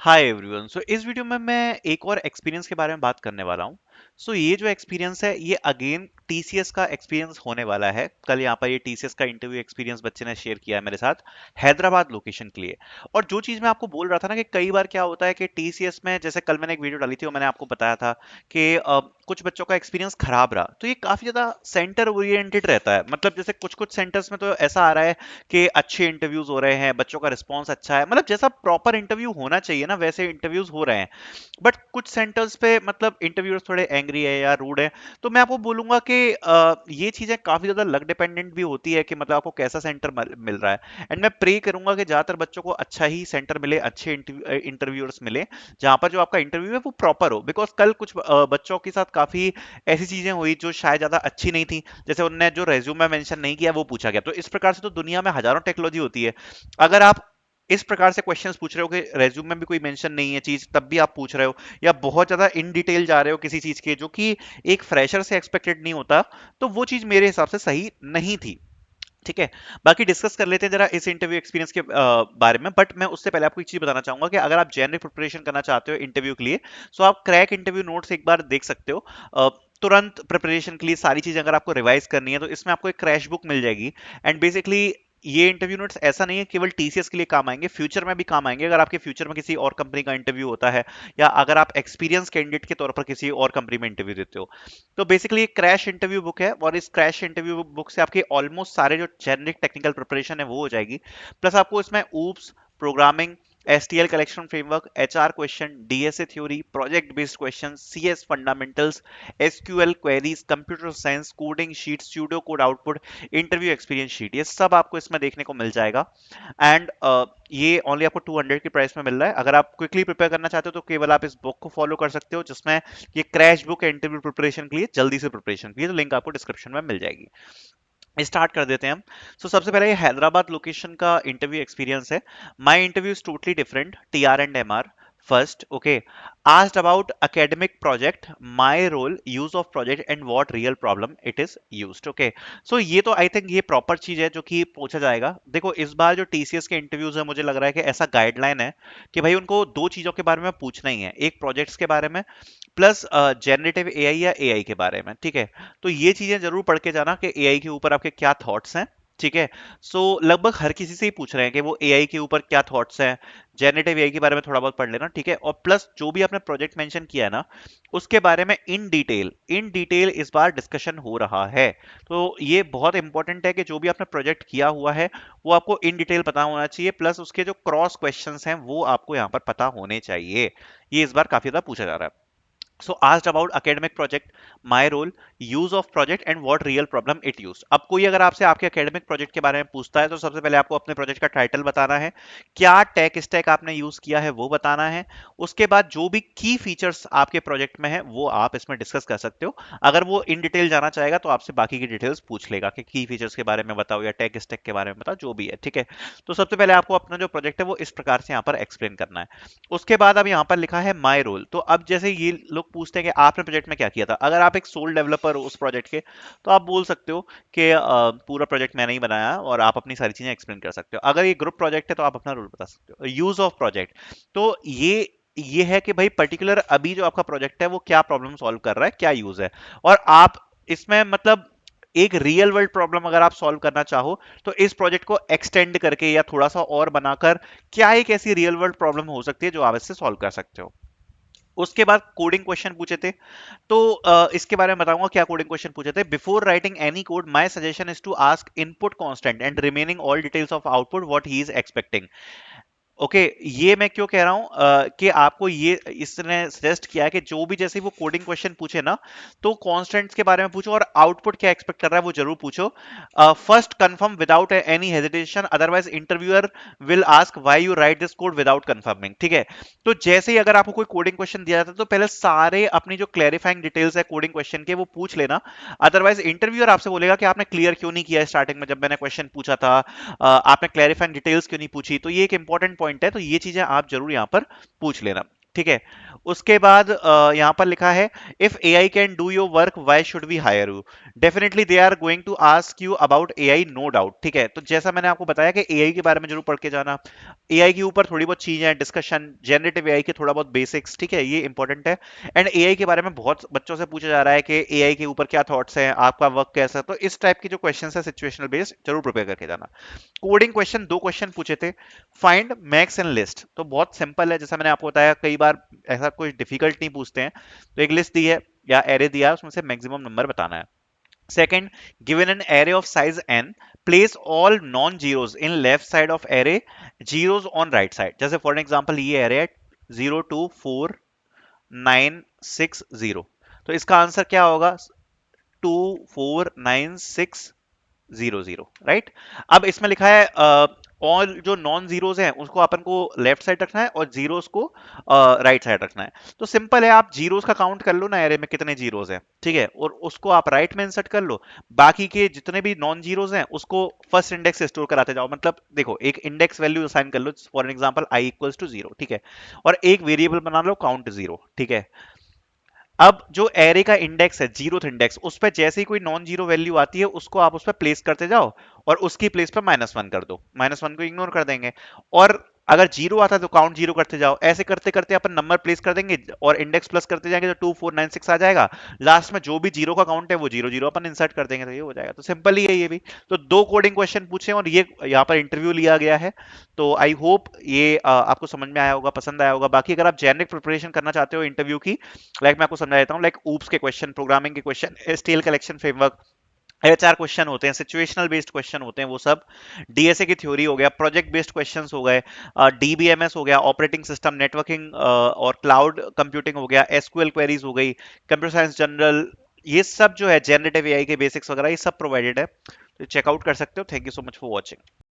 Hi everyone. सो इस video में मैं एक और एक्सपीरियंस के बारे में बात करने वाला हूँ। ये जो एक्सपीरियंस है ये अगेन टीसीएस का एक्सपीरियंस होने वाला है। कल यहाँ पर ये टीसीएस का इंटरव्यू एक्सपीरियंस बच्चे ने शेयर किया है मेरे साथ हैदराबाद लोकेशन के लिए। और जो चीज़ मैं आपको बोल रहा था ना कि कई बार क्या होता है कि टीसीएस में, जैसे कल मैंने एक वीडियो डाली थी और मैंने आपको बताया था कि कुछ बच्चों का एक्सपीरियंस खराब रहा, तो ये काफ़ी ज़्यादा सेंटर ओरिएंटेड रहता है। मतलब जैसे कुछ कुछ सेंटर्स में तो ऐसा आ रहा है कि अच्छे इंटरव्यूज हो रहे हैं, बच्चों का रिस्पॉन्स अच्छा है, मतलब जैसा प्रॉपर इंटरव्यू होना चाहिए ना वैसे इंटरव्यूज हो रहे हैं। बट कुछ सेंटर्स पे मतलब इंटरव्यूअर्स थोड़े एंग्री है या रूड है। तो मैं आपको बोलूंगा कि ये चीजें काफी ज्यादा लक डिपेंडेंट भी होती है कि मतलब आपको कैसा सेंटर मिल रहा है। एंड मैं प्रे करूंगा कि ज्यादातर बच्चों को अच्छा ही सेंटर मिले, अच्छे इंटरव्यूअर्स मिले जहां पर जो आपका इंटरव्यू है वो प्रॉपर हो। बिकॉज कल कुछ बच्चों के साथ काफी ऐसी चीजें हुई जो शायद ज्यादा अच्छी नहीं थी। जैसे उनने जो रेज्यूमे मेंशन नहीं किया वो पूछा गया। तो इस प्रकार से तो दुनिया में हजारों टेक्नोलॉजी होती है। अगर आप इस प्रकार से क्वेश्चंस पूछ रहे हो कि रेज्यूम में भी कोई मेंशन नहीं है चीज तब भी आप पूछ रहे हो, या बहुत ज्यादा इन डिटेल जा रहे हो किसी चीज के जो कि एक फ्रेशर से एक्सपेक्टेड नहीं होता, तो वो चीज मेरे हिसाब से सही नहीं थी। ठीक है। बाकी डिस्कस कर लेते हैं जरा इस इंटरव्यू एक्सपीरियंस के बारे में। बट मैं उससे पहले आपको एक चीज बताना चाहूंगा कि अगर आप जनरल प्रिपरेशन करना चाहते हो इंटरव्यू के लिए, तो आप क्रैक इंटरव्यू नोट्स एक बार देख सकते हो। तुरंत प्रिपरेशन के लिए सारी चीजें अगर आपको रिवाइज करनी है तो इसमें आपको एक क्रैश बुक मिल जाएगी। एंड बेसिकली ये इंटरव्यू नोट्स ऐसा नहीं है केवल टीसीएस के लिए काम आएंगे, फ्यूचर में भी काम आएंगे। अगर आपके फ्यूचर में किसी और कंपनी का इंटरव्यू होता है, या अगर आप एक्सपीरियंस कैंडिडेट के तौर पर किसी और कंपनी में इंटरव्यू देते हो, तो बेसिकली एक क्रैश इंटरव्यू बुक है। और इस क्रैश इंटरव्यू बुक से आपके ऑलमोस्ट सारे जो जेनरिक टेक्निकल प्रिपरेशन है वो हो जाएगी। प्लस आपको इसमें oops, programming, STL collection framework, HR question, DSA theory, project based question, CS fundamentals, SQL queries, computer science, coding sheet, pseudo code output, interview experience sheet, ये सब आपको इसमें देखने को मिल जाएगा। एंड ये ओनली आपको 200 की प्राइस में मिल रहा है। अगर आप क्विकली प्रिपेयर करना चाहते हो तो केवल आप इस बुक को फॉलो कर सकते हो, जिसमें ये क्रैश बुक है इंटरव्यू प्रिपरेशन के लिए, जल्दी से प्रिपरेशन के लिए। तो लिंक आपको डिस्क्रिप्शन में मिल जाएगी। स्टार्ट कर देते हैं हम। सबसे पहले ये हैदराबाद लोकेशन का इंटरव्यू एक्सपीरियंस है। My interview is totally different, TR and MR. First, okay, asked about academic project, my role, use of project and what real problem it is used, okay। ये तो आई थिंक ये proper चीज है जो कि पूछा जाएगा। देखो इस बार जो टीसीएस के इंटरव्यूज है, मुझे लग रहा है कि ऐसा गाइडलाइन है कि भाई उनको दो चीजों के बारे में पूछना ही है, एक प्रोजेक्ट्स के बारे में, प्लस जनरेटिव एआई या एआई के बारे में। ठीक है। तो ये चीजें जरूर पढ़ के जाना कि एआई के ऊपर आपके क्या थॉट्स हैं। ठीक है। लगभग हर किसी से ही पूछ रहे हैं कि वो एआई के ऊपर क्या थॉट्स हैं। जेनरेटिव एआई के बारे में थोड़ा बहुत पढ़ लेना। ठीक है। और प्लस जो भी आपने प्रोजेक्ट मेंशन किया है ना, उसके बारे में इन डिटेल इस बार डिस्कशन हो रहा है। तो ये बहुत इंपॉर्टेंट है कि जो भी आपने प्रोजेक्ट किया हुआ है वो आपको इन डिटेल पता होना चाहिए, प्लस उसके जो क्रॉस क्वेश्चंस हैं वो आपको यहाँ पर पता होने चाहिए। ये इस बार काफी ज्यादा पूछा जा रहा है। Asked about academic project, my role, use of project and what real problem it used। अब कोई अगर आपसे आपके एकेडमिक प्रोजेक्ट के बारे में पूछता है तो सबसे पहले आपको अपने प्रोजेक्ट का टाइटल बताना है, क्या टेक स्टैक आपने यूज किया है वो बताना है। उसके बाद जो भी की फीचर्स आपके प्रोजेक्ट में है वो आप इसमें डिस्कस कर सकते हो। अगर वो इन डिटेल जाना चाहेगा तो आपसे बाकी की डिटेल्स पूछ लेगा कि की फीचर्स के बारे में बताओ या टेक स्टैक के बारे में बताओ, जो भी है। ठीक है। तो सबसे पहले आपको अपना जो प्रोजेक्ट है वो इस प्रकार से यहाँ पर एक्सप्लेन करना है। उसके बाद अब यहाँ पर लिखा है माय रोल। तो अब जैसे ये लोग पूछते हैं कि आपने प्रोजेक्ट में क्या किया था, अगर आप एक सोल डेवलपर हो उस प्रोजेक्ट के, तो आप बोल सकते हो कि पूरा प्रोजेक्ट मैंने ही बनाया, और आप अपनी सारी चीजें एक्सप्लेन कर सकते हो। अगर ये ग्रुप प्रोजेक्ट है तो आप अपना रोल बता सकते हो। यूज ऑफ प्रोजेक्ट, तो ये है कि भाई पर्टिकुलर अभी जो आपका प्रोजेक्ट है वो क्या प्रॉब्लम सॉल्व कर रहा है, क्या यूज है। और आप इसमें मतलब एक रियल वर्ल्ड प्रॉब्लम अगर आप सॉल्व करना चाहो तो इस प्रोजेक्ट को एक्सटेंड करके या थोड़ा सा और बनाकर क्या एक ऐसी रियल वर्ल्ड प्रॉब्लम हो सकती है जो आप इससे सॉल्व कर सकते हो। उसके बाद कोडिंग क्वेश्चन पूछे थे। तो इसके बारे में बताऊंगा क्या कोडिंग क्वेश्चन पूछे थे। Before writing any code my suggestion is to ask input constant and remaining all details of output what he is expecting. Okay, ये मैं क्यों कह रहा हूं कि आपको ये इसने सजेस्ट किया है कि जो भी जैसे वो कोडिंग क्वेश्चन पूछे ना, तो कांस्टेंट्स के बारे में पूछो और आउटपुट क्या एक्सपेक्ट कर रहा है वो जरूर पूछो। First confirm without any hesitation, otherwise interviewer will ask why you write this code without confirming. ठीक है। तो जैसे ही अगर आपको कोई कोडिंग क्वेश्चन दिया जाता है तो पहले सारे अपनी जो क्लैरिफाइंग डिटेल्स है कोडिंग क्वेश्चन के वो पूछ लेना। अदरवाइज इंटरव्यूअर आपसे बोलेगा कि आपने क्लियर क्यों नहीं किया स्टार्टिंग में जब मैंने क्वेश्चन पूछा था, आपने क्लैरिफाइंग डिटेल्स क्यों नहीं पूछी। तो ये एक इंपॉर्टेंट पॉइंट है, तो ये चीजें आप जरूर यहाँ पर पूछ लेना। ठीक है। उसके बाद यहां पर लिखा है if AI can do your work why should we hire you. Definitely they are going to ask you about AI, no doubt. ठीक है, तो जैसा मैंने आपको बताया कि एआई के बारे में जरूर पढ़ के जाना। एआई के ऊपर थोड़ी बहुत चीजें डिस्कशन, जनरेटिव एआई के थोड़ा बहुत बेसिक्स, ठीक है, ये इंपॉर्टेंट है। एंड एआई के बारे में बहुत बच्चों से पूछा जा रहा है कि एआई के ऊपर क्या थॉट्स हैं, आपका वर्क कैसा है, तो इस टाइप की जो क्वेश्चन है सिचुएशनल बेस्ड जरूर प्रिपेयर करके जाना। कोडिंग क्वेश्चन, दो क्वेश्चन पूछे थे। फाइंड मैक्स एंड लिस्ट, तो बहुत सिंपल है, जैसा मैंने आपको बताया कई बार, ऐसा कोई डिफिकल्ट नहीं पूछते हैं। तो एक लिस्ट दी है या एरे दिया है, उसमें से मैक्सिमम नंबर बताना है। Second, given an array of size n, place all non zeros in left side of array, zeros on right side. जैसे फॉर एग्जांपल ये एरे है 02496 0, तो इसका आंसर क्या होगा? 2496 0 0, राइट। अब इसमें लिखा है और जो नॉन जीरोस हैं उसको अपन को लेफ्ट साइड रखना है और जीरोस को राइट साइड रखना है। तो सिंपल है, आप जीरोस का काउंट कर लो ना एरे में कितने जीरोस हैं, ठीक है, और उसको आप राइट में इंसर्ट कर लो। बाकी के जितने भी नॉन जीरोस हैं उसको फर्स्ट इंडेक्स से स्टोर कराते जाओ। मतलब देखो, एक इंडेक्स वैल्यू असाइन कर लो, for example i equals to 0, ठीक है, और एक वेरिएबल बना लो काउंट 0, ठीक है। अब जो एरे का इंडेक्स है, जीरोथ इंडेक्स, उस पर जैसे ही कोई नॉन जीरो वैल्यू आती है उसको आप उस पर प्लेस करते जाओ और उसकी प्लेस पर -1 कर दो, -1 को इग्नोर कर देंगे। और अगर जीरो आता है तो काउंट जीरो करते जाओ, ऐसे करते करते अपन नंबर प्लेस कर देंगे और इंडेक्स प्लस करते जाएंगे तो 2496 आ जाएगा। लास्ट में जो भी जीरो का काउंट है वो जीरो जीरो अपन इंसर्ट कर देंगे, तो ये हो जाएगा। तो सिंपल ही है ये भी। तो दो कोडिंग क्वेश्चन पूछे और ये यहाँ पर इंटरव्यू लिया गया है। तो आई होप ये आपको समझ में आया होगा, पसंद आया होगा। बाकी अगर आप जेनरिक प्रिपरेशन करना चाहते हो इंटरव्यू की, लाइक मैं आपको समझा देता हूँ, लाइक ऊप्स के क्वेश्चन, प्रोग्रामिंग के question, STL collection framework, HR question होते हैं, सिचुएशनल बेस्ड क्वेश्चन होते हैं वो सब, डीएसए की थ्योरी हो गया, प्रोजेक्ट बेस्ड क्वेश्चंस हो गए, डीबीएमएस हो गया, ऑपरेटिंग सिस्टम, नेटवर्किंग और क्लाउड कंप्यूटिंग हो गया, एसक्यूएल क्वेरीज हो गई, कंप्यूटर साइंस जनरल, ये सब जो है जनरेटिव एआई के बेसिक्स वगैरह ये सब प्रोवाइडेड है, तो चेकआउट कर सकते हो। Thank you so much for watching.